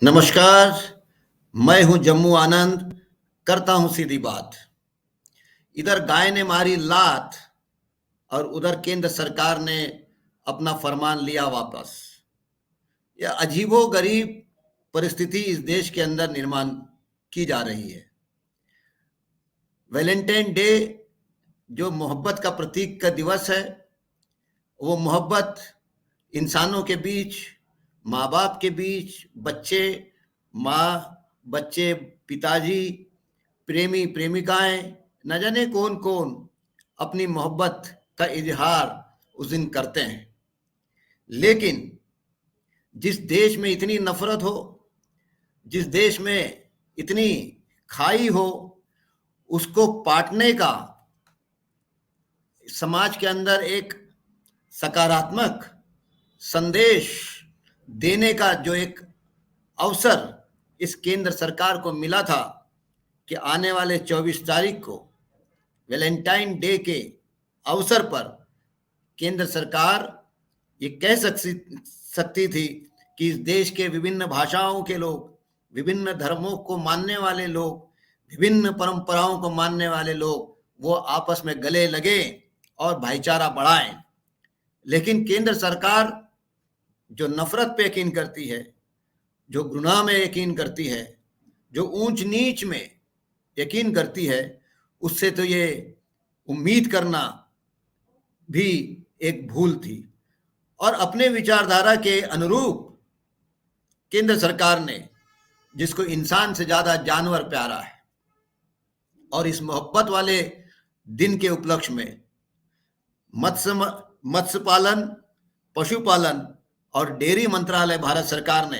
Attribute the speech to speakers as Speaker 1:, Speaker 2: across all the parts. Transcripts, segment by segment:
Speaker 1: नमस्कार, मैं हूं जम्मू आनंद। करता हूं सीधी बात। इधर गाय ने मारी लात और उधर केंद्र सरकार ने अपना फरमान लिया वापस। यह अजीबो गरीब परिस्थिति इस देश के अंदर निर्माण की जा रही है। वैलेंटाइन डे जो मोहब्बत का प्रतीक का दिवस है, वो मोहब्बत इंसानों के बीच, माँ बाप के बीच, बच्चे, माँ, बच्चे, पिताजी, प्रेमी प्रेमिकाएं, न जाने कौन कौन अपनी मोहब्बत का इजहार उस दिन करते हैं। लेकिन जिस देश में इतनी नफरत हो, जिस देश में इतनी खाई हो, उसको पाटने का समाज के अंदर एक सकारात्मक संदेश देने का जो एक अवसर इस केंद्र सरकार को मिला था कि आने वाले 24 तारीख को वैलेंटाइन डे के अवसर पर केंद्र सरकार ये कह सकती थी कि इस देश के विभिन्न भाषाओं के लोग, विभिन्न धर्मों को मानने वाले लोग, विभिन्न परंपराओं को मानने वाले लोग वो आपस में गले लगे और भाईचारा बढ़ाएं। लेकिन केंद्र सरकार जो नफरत पे यकीन करती है, जो घृणा में यकीन करती है, जो ऊंच नीच में यकीन करती है, उससे तो ये उम्मीद करना भी एक भूल थी। और अपने विचारधारा के अनुरूप केंद्र सरकार ने, जिसको इंसान से ज्यादा जानवर प्यारा है, और इस मोहब्बत वाले दिन के उपलक्ष्य में मत्स्य पालन, पशुपालन और डेयरी मंत्रालय भारत सरकार ने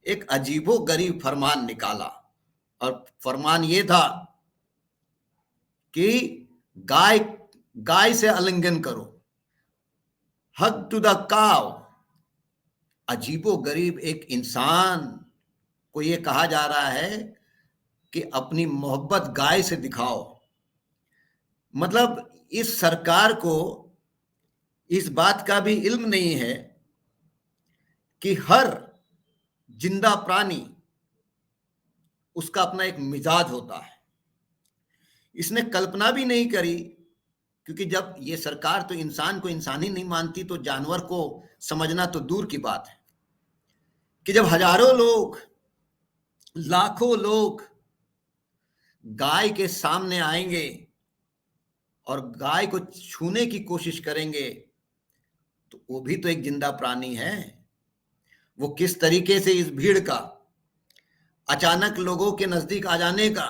Speaker 1: एक अजीबो गरीब फरमान निकाला। और फरमान ये था कि गाय से आलिंगन करो, हग टू द काव। अजीबो गरीब एक इंसान को ये कहा जा रहा है कि अपनी मोहब्बत गाय से दिखाओ। मतलब इस सरकार को इस बात का भी इल्म नहीं है कि हर जिंदा प्राणी, उसका अपना एक मिजाज होता है। इसने कल्पना भी नहीं करी, क्योंकि जब ये सरकार तो इंसान को इंसान ही नहीं मानती, तो जानवर को समझना तो दूर की बात है, कि जब हजारों लोग, लाखों लोग गाय के सामने आएंगे और गाय को छूने की कोशिश करेंगे, तो वो भी तो एक जिंदा प्राणी है। वो किस तरीके से इस भीड़ का, अचानक लोगों के नजदीक आ जाने का,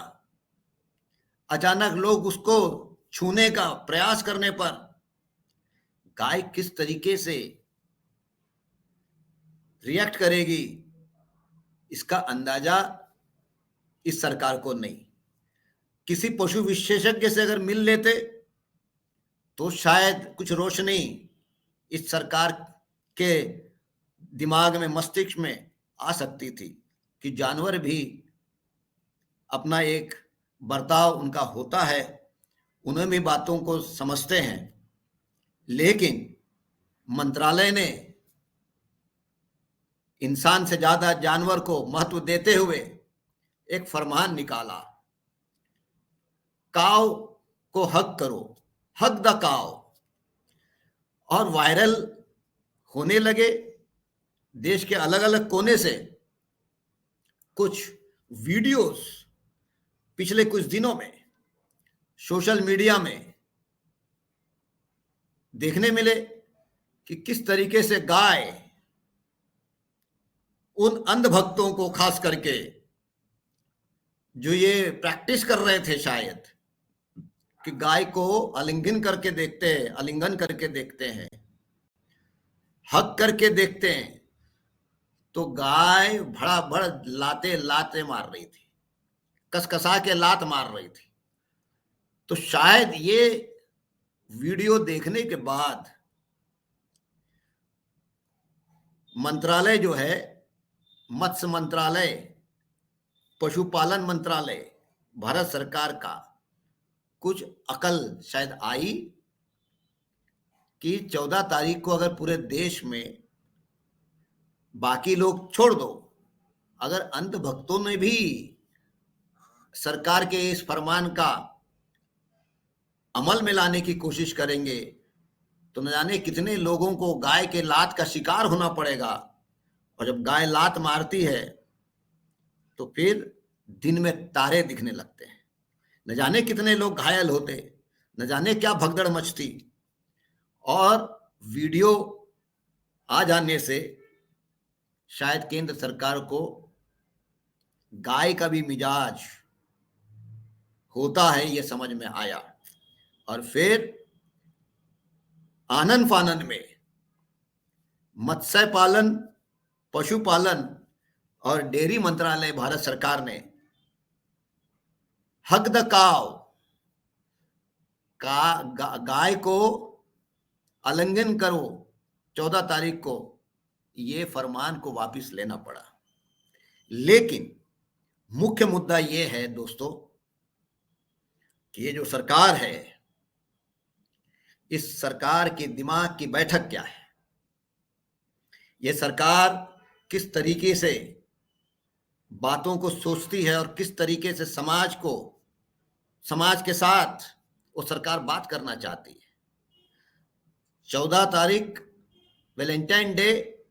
Speaker 1: अचानक लोग उसको छूने का प्रयास करने पर गाय किस तरीके से रिएक्ट करेगी, इसका अंदाजा इस सरकार को नहीं। किसी पशु विशेषज्ञ से अगर मिल लेते तो शायद कुछ रोशनी इस सरकार के दिमाग में, मस्तिष्क में आ सकती थी कि जानवर भी अपना एक बर्ताव उनका होता है, उन्हें भी बातों को समझते हैं। लेकिन मंत्रालय ने इंसान से ज्यादा जानवर को महत्व देते हुए एक फरमान निकाला, काव को हक करो, हक द काव। और वायरल होने लगे देश के अलग अलग कोने से कुछ वीडियोस पिछले कुछ दिनों में सोशल मीडिया में देखने मिले कि किस तरीके से गाय उन अंधभक्तों को, खास करके जो ये प्रैक्टिस कर रहे थे शायद, कि गाय को आलिंगन करके देखते हैं, आलिंगन करके देखते हैं, हक करके देखते हैं, तो गाय भड़ा भड़ लाते लाते मार रही थी, कसकसा के लात मार रही थी। तो शायद ये वीडियो देखने के बाद मंत्रालय जो है, मत्स्य मंत्रालय, पशुपालन मंत्रालय भारत सरकार का, कुछ अकल शायद आई कि 14 तारीख को अगर पूरे देश में, बाकी लोग छोड़ दो, अगर अंधभक्तों ने भी सरकार के इस फरमान का अमल में लाने की कोशिश करेंगे तो न जाने कितने लोगों को गाय के लात का शिकार होना पड़ेगा। और जब गाय लात मारती है तो फिर दिन में तारे दिखने लगते हैं, न जाने कितने लोग घायल होते, न जाने क्या भगदड़ मचती। और वीडियो आ जाने से शायद केंद्र सरकार को गाय का भी मिजाज होता है ये समझ में आया, और फिर आनन फानन में मत्स्य पालन, पशुपालन और डेयरी मंत्रालय भारत सरकार ने हक द काव का गाय को उल्लंघन करो 14 तारीख को ये फरमान को वापस लेना पड़ा। लेकिन मुख्य मुद्दा ये है दोस्तों कि ये जो सरकार है, इस सरकार के दिमाग की बैठक क्या है, ये सरकार किस तरीके से बातों को सोचती है और किस तरीके से समाज के साथ वो सरकार बात करना चाहती है। 14 तारीख वैलेंटाइन डे,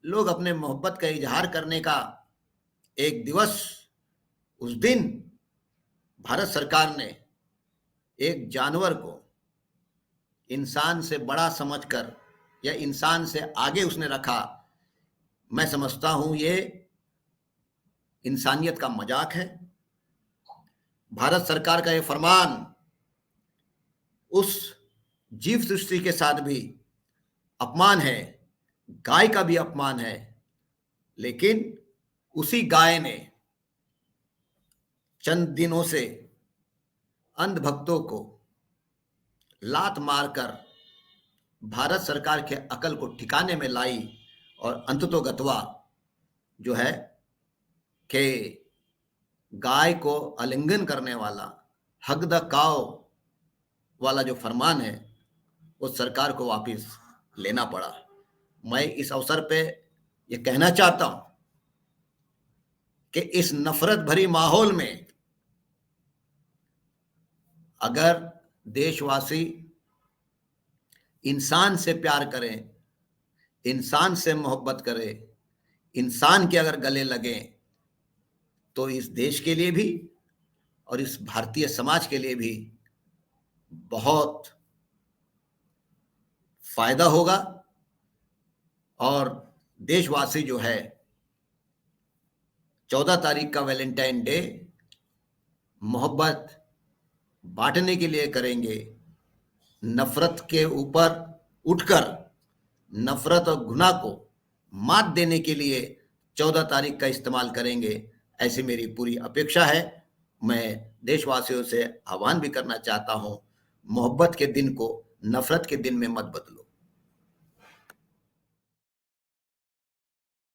Speaker 1: लोग अपने मोहब्बत का इजहार करने का एक दिवस, उस दिन भारत सरकार ने एक जानवर को इंसान से बड़ा समझकर या इंसान से आगे उसने रखा। मैं समझता हूं ये इंसानियत का मजाक है। भारत सरकार का ये फरमान उस जीव सृष्टि के साथ भी अपमान है, गाय का भी अपमान है। लेकिन उसी गाय ने चंद दिनों से अंधभक्तों को लात मारकर भारत सरकार के अकल को ठिकाने में लाई, और अंततोगत्वा जो है कि गाय को आलिंगन करने वाला हक द काव वाला जो फरमान है वो सरकार को वापस लेना पड़ा। मैं इस अवसर पे ये कहना चाहता हूं कि इस नफरत भरी माहौल में अगर देशवासी इंसान से प्यार करें, इंसान से मोहब्बत करें, इंसान के अगर गले लगें, तो इस देश के लिए भी और इस भारतीय समाज के लिए भी बहुत फायदा होगा। और देशवासी जो है 14 तारीख का वैलेंटाइन डे मोहब्बत बांटने के लिए करेंगे, नफरत के ऊपर उठकर नफरत और गुनाह को मात देने के लिए 14 तारीख का इस्तेमाल करेंगे, ऐसी मेरी पूरी अपेक्षा है। मैं देशवासियों से आह्वान भी करना चाहता हूं, मोहब्बत के दिन को नफरत के दिन में मत बदलो।